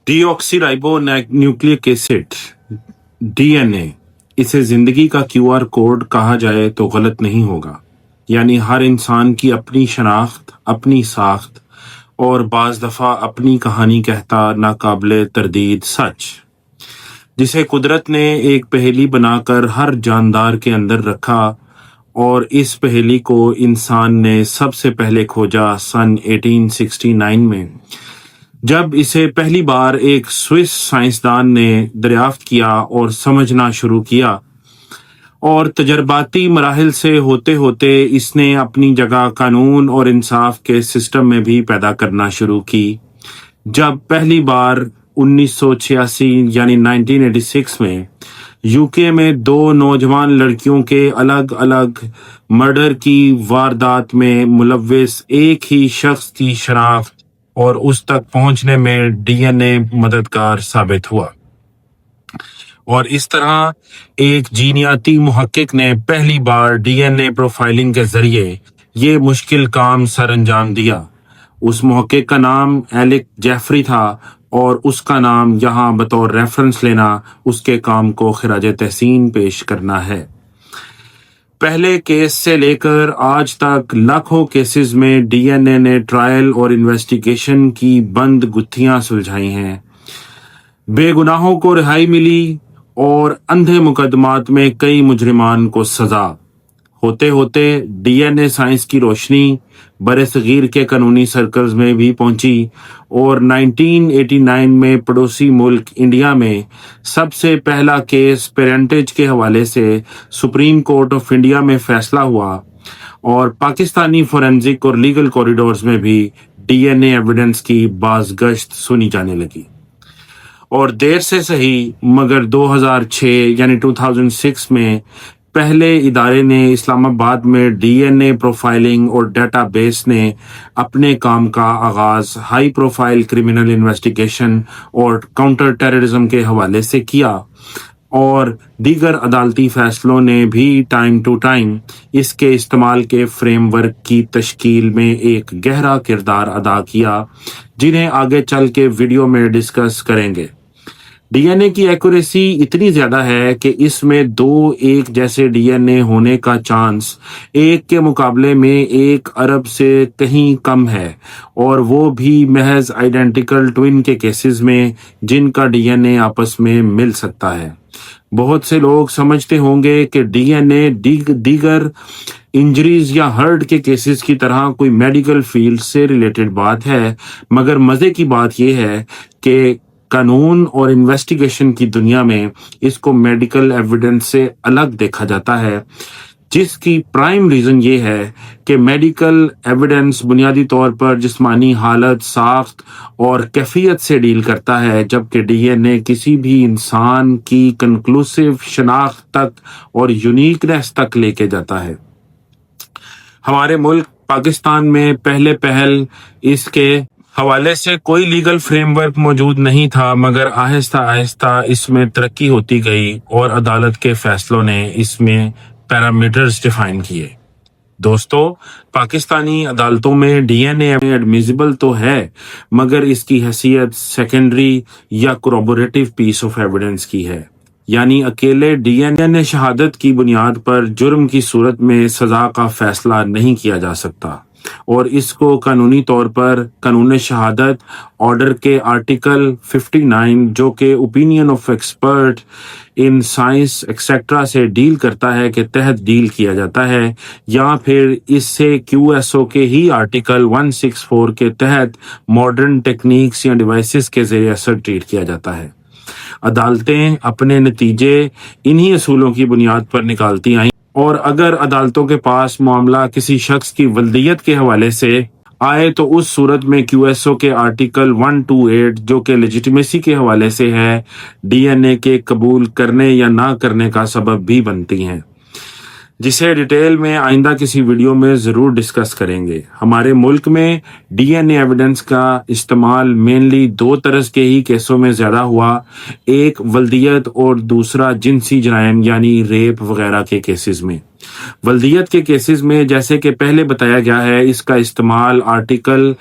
D oxy ribo nucleic acid DNA, इसे जिंदगी का QR कोड कहा जाए तो गलत नहीं होगा। यानी हर इंसान की अपनी शनाख्त, अपनी साख्त और बाज दफा अपनी कहानी कहता नाकाबिले तरदीद सच, जिसे कुदरत ने एक पहेली बनाकर हर जानदार के अंदर रखा, और इस पहेली को इंसान ने सबसे पहले खोजा सन 1869 में, जब इसे पहली बार एक स्विस साइंसदान ने दरियाफ्त किया और समझना शुरू किया। और तजर्बाती मराहिल से होते होते इसने अपनी जगह कानून और इंसाफ के सिस्टम में भी पैदा करना शुरू की। जब पहली बार 1986 यानी 1986 में यूके में दो नौजवान लड़कियों के अलग अलग मर्डर की वारदात में मुलव्विस एक ही शख्स की शनाख्त और उस तक पहुंचने में DNA मददगार साबित हुआ। और इस तरह एक जीनियाती मुहक्किक ने पहली बार DNA प्रोफाइलिंग के जरिए ये मुश्किल काम सर अंजाम दिया। उस मुहक्किक का नाम एलिक जेफरी था, और उसका नाम यहाँ बतौर रेफरेंस लेना उसके काम को खिराज तहसीन पेश करना है। पहले केस से लेकर आज तक लाखों केसेस में DNA ने ट्रायल और इन्वेस्टिगेशन की बंद गुत्थियां सुलझाई हैं। बेगुनाहों को रिहाई मिली और अंधे मुकदमात में कई मुजरिमान को सजा। होते होते DNA साइंस की रोशनी बरे-सगीर के कानूनी सर्कल्स में भी पहुंची, और 1989 में पड़ोसी मुल्क इंडिया में सबसे पहला केस पेरेंटेज के हवाले से सुप्रीम कोर्ट ऑफ इंडिया में फैसला हुआ, और पाकिस्तानी फोरेंसिक और लीगल कॉरिडोर्स में भी DNA एविडेंस की बाज़गश्त सुनी जाने लगी। और देर से सही मगर 2006 यानी 2006 में पहले इदारे ने इस्लामाबाद में DNA प्रोफाइलिंग और डेटाबेस ने अपने काम का आगाज हाई प्रोफाइल क्रिमिनल इन्वेस्टिगेशन और काउंटर टेररिज्म के हवाले से किया, और दीगर अदालती फैसलों ने भी टाइम टू टाइम इसके इस्तेमाल के फ्रेमवर्क की तश्कील में एक गहरा किरदार अदा किया, जिन्हें आगे चल के वीडियो में डिस्कस करेंगे। DNA की एक्यूरेसी इतनी ज्यादा है कि इसमें दो एक जैसे DNA होने का चांस एक के मुकाबले में 1 अरब से कहीं कम है, और वो भी महज आइडेंटिकल ट्विन के केसेस में जिनका DNA आपस में मिल सकता है। बहुत से लोग समझते होंगे कि DNA दीगर इंजरीज या हर्ट के केसेस की तरह कोई मेडिकल फील्ड से रिलेटेड बात है, मगर मजे की बात यह है कि कानून और इन्वेस्टिगेशन की दुनिया में इसको मेडिकल एविडेंस से अलग देखा जाता है, जिसकी प्राइम रीजन ये है कि मेडिकल एविडेंस बुनियादी तौर पर जिस्मानी हालत, साख्त और कैफियत से डील करता है, जबकि DNA किसी भी इंसान की कंक्लूसिव शनाख्त तक और यूनिकनेस तक लेके जाता है। हमारे मुल्क पाकिस्तान में पहल इसके हवाले से कोई लीगल फ्रेमवर्क मौजूद नहीं था, मगर आहिस्ता आहिस्ता इसमें तरक्की होती गई और अदालत के फैसलों ने इसमें पैरामीटर्स डिफाइन किए। दोस्तों, पाकिस्तानी अदालतों में DNA एडमिसिबल तो है, मगर इसकी हैसियत सेकेंडरी या कोरोबोरेटिव पीस ऑफ एविडेंस की है। यानी अकेले DNA शहादत की बुनियाद पर जुर्म की सूरत में सजा का फैसला नहीं किया जा सकता, और इसको कानूनी तौर पर कानून शहादत ऑर्डर के आर्टिकल 59 जो कि opinion of expert in science etcetera से डील करता है के तहत डील किया जाता है, या फिर इससे QSO के ही आर्टिकल 164 के तहत मॉडर्न टेक्निक्स या डिवाइसेस के जरिए असर ट्रीट किया जाता है। अदालतें अपने नतीजे इन्हीं असूलों की बुनियाद पर निकालती आई, और अगर अदालतों के पास मामला किसी शख्स की वल्दियत के हवाले से आए तो उस सूरत में QSO के आर्टिकल 128 जो कि लेजिटिमेसी के हवाले से है, DNA के कबूल करने या ना करने का सबब भी बनती हैं, जिसे डिटेल में आइंदा किसी वीडियो में ज़रूर डिस्कस करेंगे। हमारे मुल्क में DNA एविडेंस का इस्तेमाल मेनली 2 तरह के ही केसों में ज़्यादा हुआ, एक वल्दियत और दूसरा जिनसी जराइम यानी रेप वगैरह के केसेस में। वल्दियत के केसेस में जैसे कि पहले बताया गया है, इसका इस्तेमाल आर्टिकल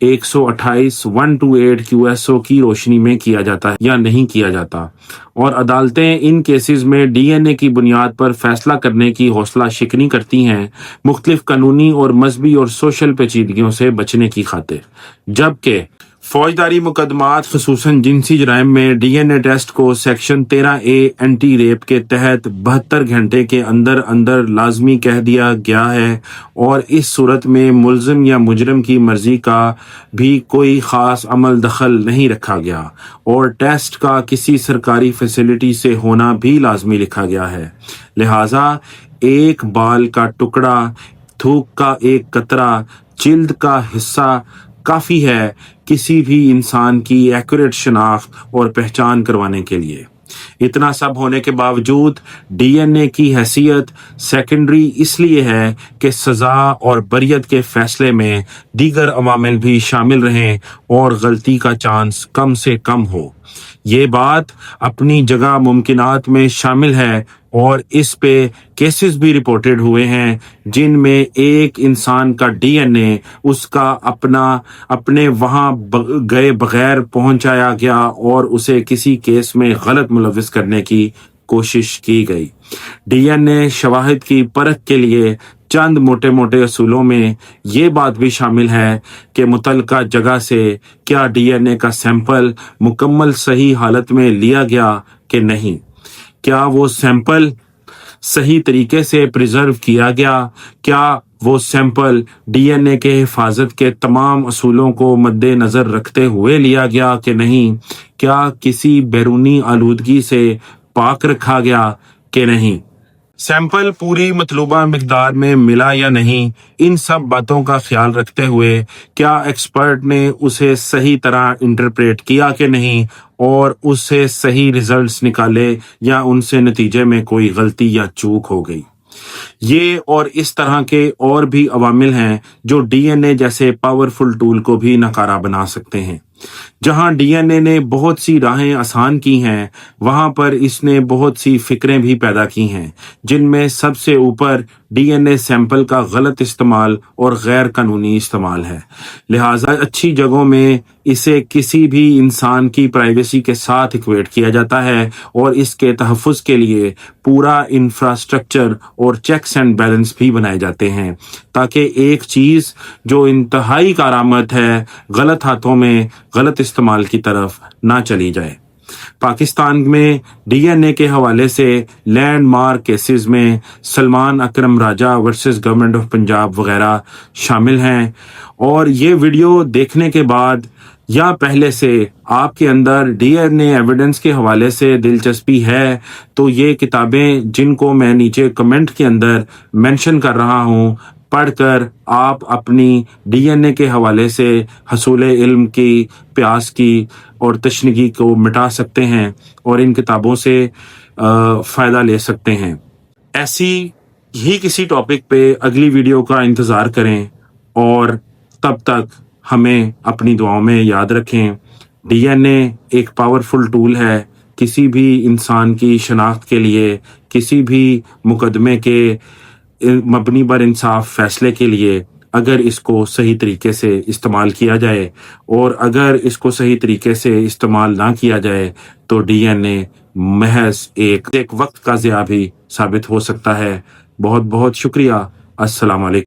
128 128 QSO की रोशनी में किया जाता है या नहीं किया जाता, और अदालतें इन केसेस में डीएनए की बुनियाद पर फैसला करने की हौसला शिकनी करती हैं, मुख्तलिफ कानूनी और मजहबी और सोशल पेचीदगियों से बचने की खातिर। जबकि फौजदारी मुकदमात खसूसन जिनसी जराइम में डीएनए टेस्ट को सेक्शन 13A एंटी रेप के तहत 72 घंटे के अंदर अंदर लाजमी कह दिया गया है, और इस सूरत में मुल्जिम या मुजरिम की मर्जी का भी कोई ख़ास अमल दखल नहीं रखा गया, और टेस्ट का किसी सरकारी फैसिलिटी से होना भी लाजमी लिखा गया है। लिहाजा एक बाल का टुकड़ा, थूक का एक कतरा, जिल्द का हिस्सा काफ़ी है किसी भी इंसान की एक्यूरेट शनाख्त और पहचान करवाने के लिए। इतना सब होने के बावजूद डीएनए की हैसियत सेकेंडरी इसलिए है कि सज़ा और बरियत के फैसले में दीगर अवामिल भी शामिल रहें और गलती का चांस कम से कम हो। ये बात अपनी जगह मुमकिनात में शामिल है, और इस पे केसेस भी रिपोर्टेड हुए हैं जिनमें एक इंसान का डीएनए उसका अपने वहाँ गए बगैर पहुंचाया गया और उसे किसी केस में गलत मुलविस करने की कोशिश की गई। डीएनए शवाहिद की परख के लिए चंद मोटे मोटे असूलों में ये बात भी शामिल है कि मुतल्लिका जगह से क्या डीएनए का सैंपल मुकम्मल सही हालत में लिया गया कि नहीं, क्या वो सैंपल सही तरीके से प्रिजर्व किया गया, क्या वो सैंपल डीएनए के हिफाजत के तमाम असूलों को मद्देनज़र रखते हुए लिया गया कि नहीं, क्या किसी बैरूनी आलूदगी से पाक रखा गया कि नहीं, सैंपल पूरी मतलूबा मिकदार में मिला या नहीं। इन सब बातों का ख्याल रखते हुए क्या एक्सपर्ट ने उसे सही तरह इंटरप्रेट किया कि नहीं, और उससे सही रिजल्ट्स निकाले या उनसे नतीजे में कोई गलती या चूक हो गई। ये और इस तरह के और भी अवामिल हैं जो डीएनए जैसे पावरफुल टूल को भी नकारा बना सकते हैं। जहां डीएनए ने बहुत सी राहें आसान की हैं, वहां पर इसने बहुत सी फिक्रें भी पैदा की हैं, जिनमें सबसे ऊपर डीएनए सैंपल का गलत इस्तेमाल और गैर कानूनी इस्तेमाल है। लिहाजा अच्छी जगहों में इसे किसी भी इंसान की प्राइवेसी के साथ इक्वेट किया जाता है, और इसके तहफ़्फ़ुज़ के लिए पूरा इंफ्रास्ट्रक्चर और चेक्स एंड बैलेंस भी बनाए जाते हैं, ताकि एक चीज़ जो इंतहाई कारामत है गलत हाथों में गलत इस्तेमाल की तरफ ना चली जाए। पाकिस्तान में डीएनए के हवाले से लैंडमार्क केसेस में सलमान अकरम राजा वर्सेस गवर्नमेंट ऑफ पंजाब वगैरह शामिल हैं, और ये वीडियो देखने के बाद या पहले से आपके अंदर डीएनए एविडेंस के हवाले से दिलचस्पी है, तो ये किताबें जिनको मैं नीचे कमेंट के अंदर मेंशन कर रहा हूँ, पढ़कर आप अपनी डीएनए के हवाले से हसूल इल्म की, प्यास की और तशनगी को मिटा सकते हैं, और इन किताबों से फ़ायदा ले सकते हैं। ऐसी ही किसी टॉपिक पे अगली वीडियो का इंतज़ार करें, और तब तक हमें अपनी दुआओं में याद रखें। डीएनए एक पावरफुल टूल है किसी भी इंसान की शनाख्त के लिए, किसी भी मुकदमे के मबनी बर इंसाफ फैसले के लिए, अगर इसको सही तरीके से इस्तेमाल किया जाए, और अगर इसको सही तरीके से इस्तेमाल ना किया जाए तो डीएनए महज एक वक्त का ज़िया भी साबित हो सकता है। बहुत बहुत शुक्रिया। अस्सलाम वालेकुम।